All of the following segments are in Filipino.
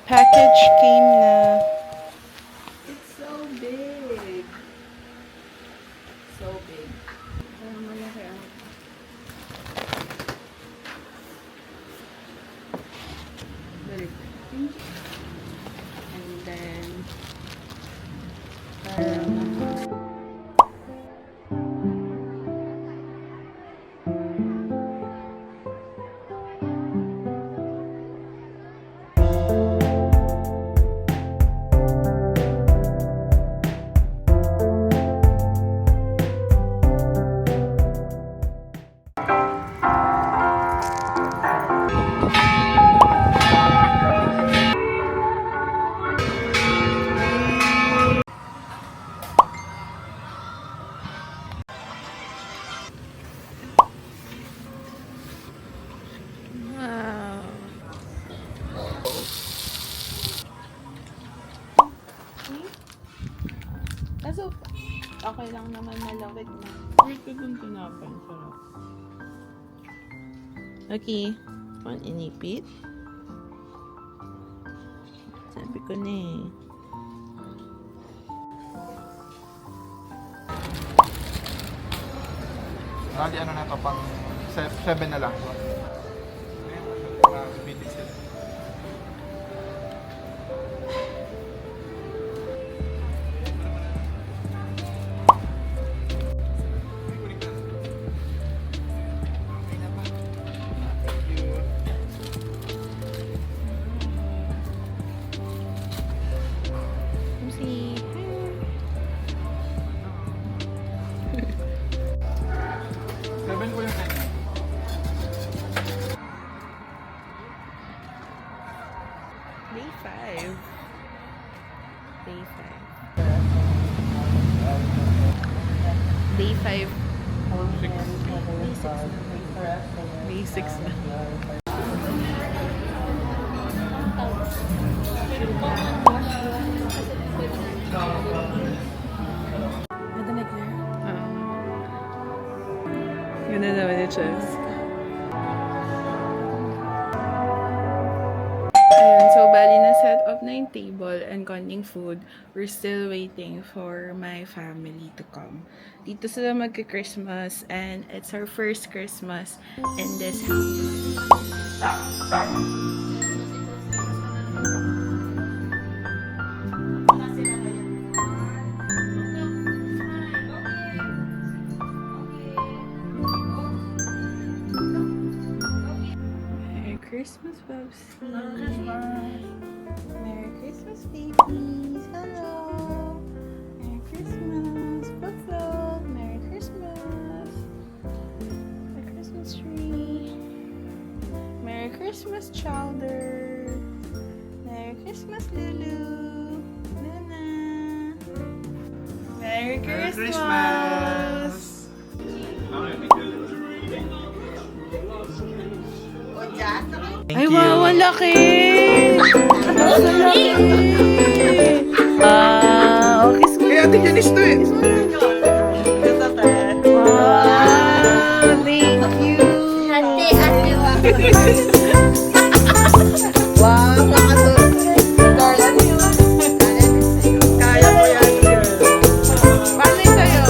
package came na. It's so big. So big. Parang malaki ang... Very pretty. And then... Parang... Wow. Kaso, okay lang naman malawig na. Wait ko dun tinapay. Sarap. Okay. Pan inipit. Sabi ko na eh. Bali ano na to, pang 7 na lang. Bilis sila. See. 7 po yung kanya. Day 5. Day 5. Day 5. Day 6 na. Nadinig niya? Ganda naman yung chess. Ayun, so bali na set up na yung table and konting food. We're still waiting for my family to come. Dito sila magka-Christmas and it's our first Christmas in this house. Merry Christmas, Bubsy. Merry Christmas, babies. Hello. Merry Christmas. Buffalo. Merry Christmas. The Christmas tree. Merry Christmas, Chowder. Merry Christmas, Lulu. Luna. Merry Christmas. Ay, wow, ang laki! Ang laki! Okay, school. Kaya atin yan to eh. Wow, thank you! Wow, nakatulog. Kaya mo yan, girl. Paano yung sa'yo?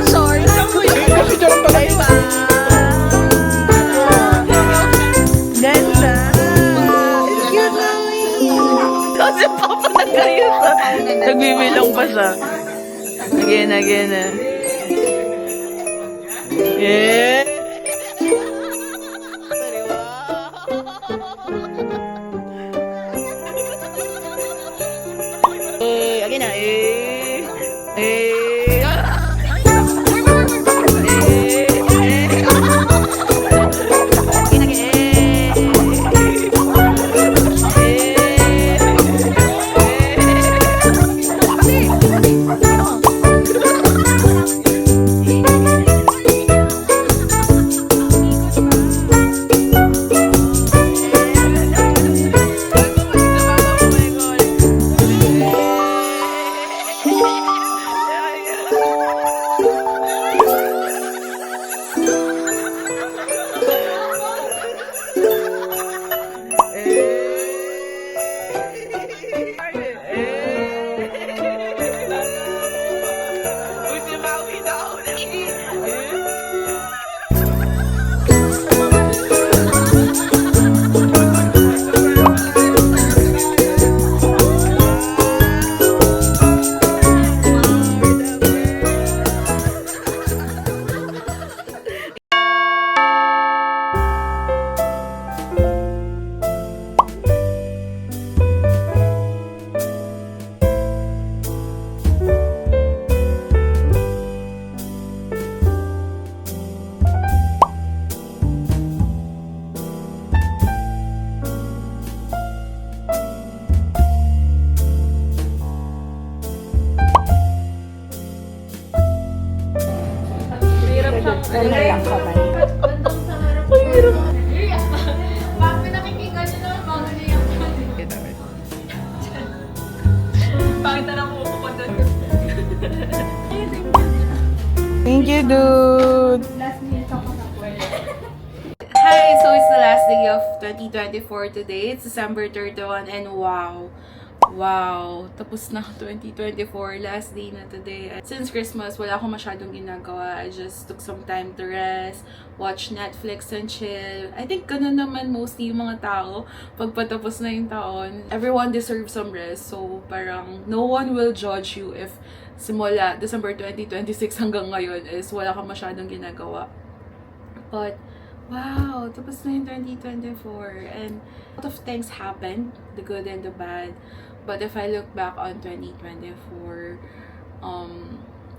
Sorry. Kasi dyan ang pala yun. Ganda! It's cute naman! Kasi papa nag-ayos Nagbibilang pa siya. Again. Yeah! Again na. you, dude. Hi, so it's the last day of 2024 today. It's December 31 and wow, tapos na 2024, last day na today. Since Christmas, wala akong masyadong ginagawa. I just took some time to rest, watch Netflix and chill. I think ganun naman mostly yung mga tao pag patapos na yung taon. Everyone deserves some rest, so parang no one will judge you if simula December 2026 hanggang ngayon is wala kang masyadong ginagawa. But wow, tapos na yung 2024 and a lot of things happened, the good and the bad. But if I look back on 2024,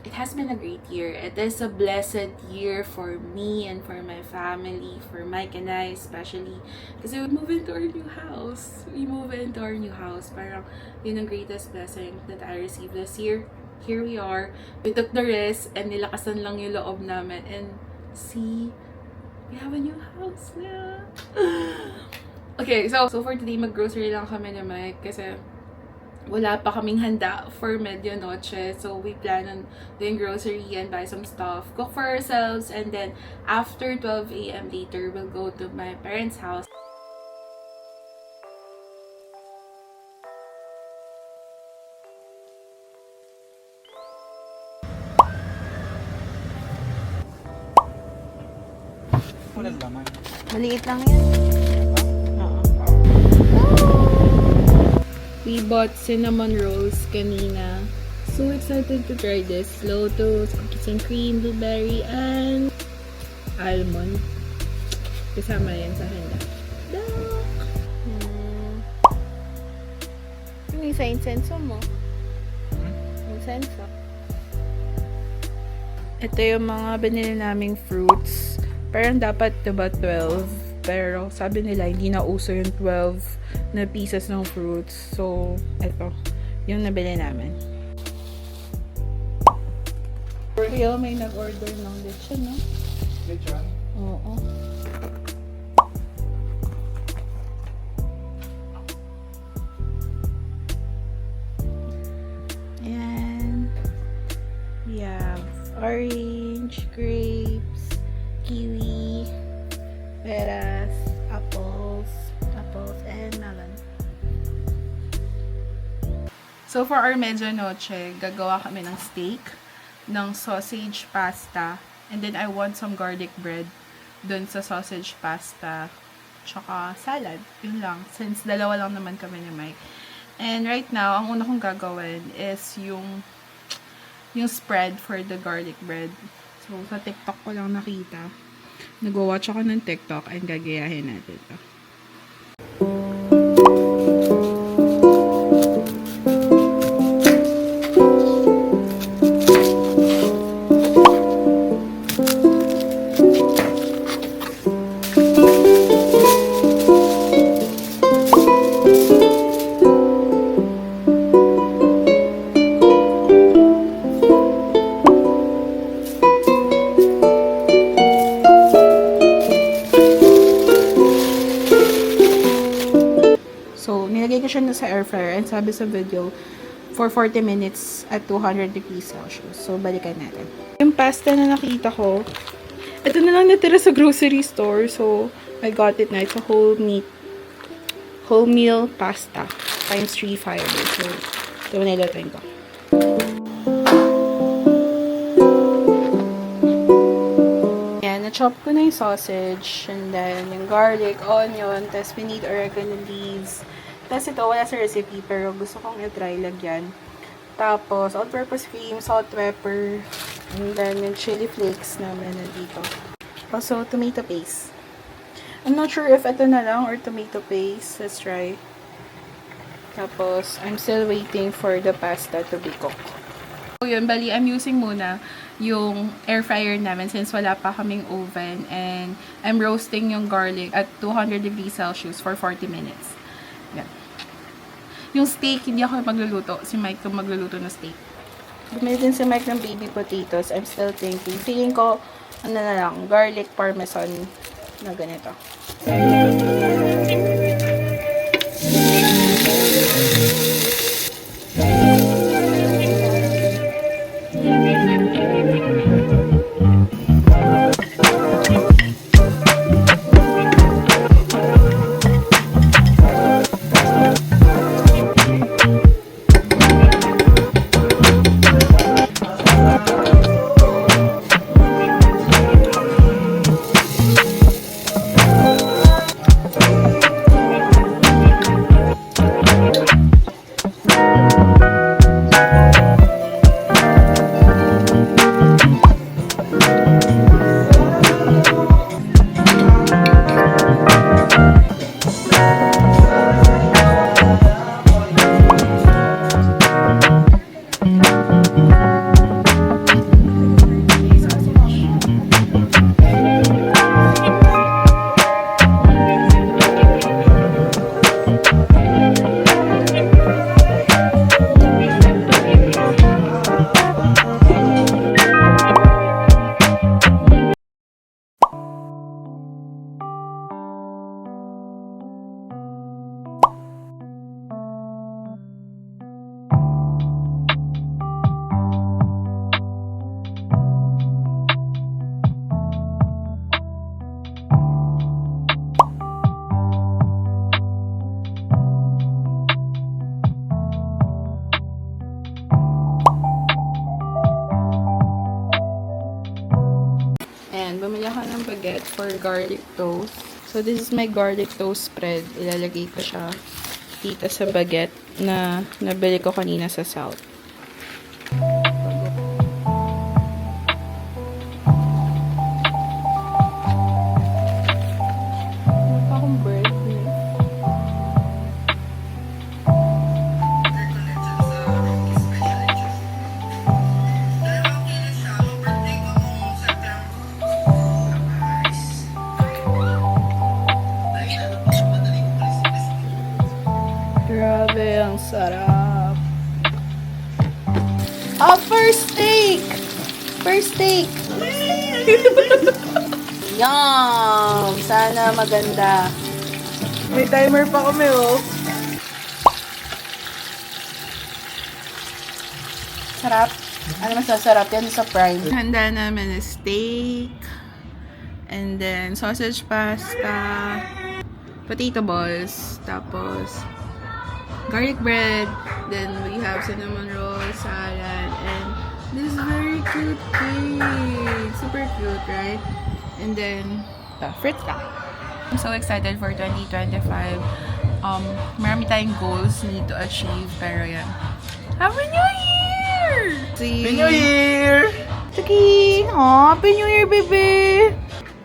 it has been a great year. It is a blessed year for me and for my family, for Mike and I especially. Kasi we move into our new house. Parang yun ang greatest blessing that I received this year. Here we are. We took the risk and nilakasan lang yung loob namin. And see, we have a new house na. Okay, so for today, mag-grocery lang kami ni Mike kasi wala pa kaming handa for medianoche. So we plan on doing grocery and buy some stuff, cook for ourselves, and then after 12 a.m. later, we'll go to my parents' house. Walang laman. Maliit lang yan. We bought cinnamon rolls kanina. So excited to try this. Lotus, cookies and cream, blueberry, and almond. Kasama yan sa handa. Ano yung sa insenso mo? Insenso. Ito yung mga binili naming fruits. Parang dapat diba 12? Pero sabi nila hindi na uso yung 12 na pieces ng fruits. So, eto. Yung nabili namin. Kaya may nag-order ng lechon, no? Lechon? Oo. And we have orange, grapes, kiwi, peras, apples, and melon. So for our medianoche, gagawa kami ng steak, ng sausage pasta, and then I want some garlic bread dun sa sausage pasta, tsaka salad. Yun lang, since dalawa lang naman kami ni Mike. And right now, ang una kong gagawin is yung spread for the garlic bread. So sa TikTok ko lang nakita. Nag-watch ako ng TikTok and gagayahin natin ito. Nilagay ko siya na sa air fryer and sabi sa video for 40 minutes at 200 degrees Celsius. So, balikan natin. Yung pasta na nakita ko, ito na lang natira sa grocery store. So, I got it na. It's a whole meal pasta times 3 fiber. So, ito na nilutuin ko. Yan, na-chop ko na yung sausage and then yung garlic, onion, tapos we need oregano leaves. Tapos ito, wala sa recipe, pero gusto kong i-try lagyan. Tapos, all-purpose cream, salt, pepper, and then yung chili flakes namin nandito. Also, tomato paste. I'm not sure if ito na lang or tomato paste. Let's try. Tapos, I'm still waiting for the pasta to be cooked. So, yun, bali, I'm using muna yung air fryer namin since wala pa kaming oven. And I'm roasting yung garlic at 200 degrees Celsius for 40 minutes. Yan. Yung steak, hindi ako magluluto. Si Mike yung magluluto na steak. Bumili din si Mike ng baby potatoes. I'm still thinking. Feeling ko, ano na lang, garlic parmesan na ganito. for garlic toast. So, this is my garlic toast spread. Ilalagay ko siya dito sa baguette na nabili ko kanina sa South. Ano pa akong bread? Grabe, ang sarap. Oh, first steak! First steak! Yum! Sana maganda. May timer pa kami, oh. Sarap. Ano masasarap yan sa prime? Handa namin na steak. And then, sausage pasta. Potato balls. Tapos, garlic bread. Then, we have cinnamon roll, salad. And this very cute cake. Super cute, right? And then, fruit ka. I'm so excited for 2025. Marami tayong goals need to achieve. Pero yan. Happy New Year! Happy New Year! Tuki! Aw, Happy New Year, baby!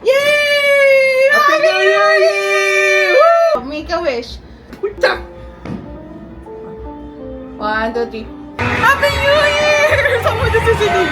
Yay! Happy New Year! Woo! Make a wish. 1, 2, 3. Happy New Year! Saan mo na susunod?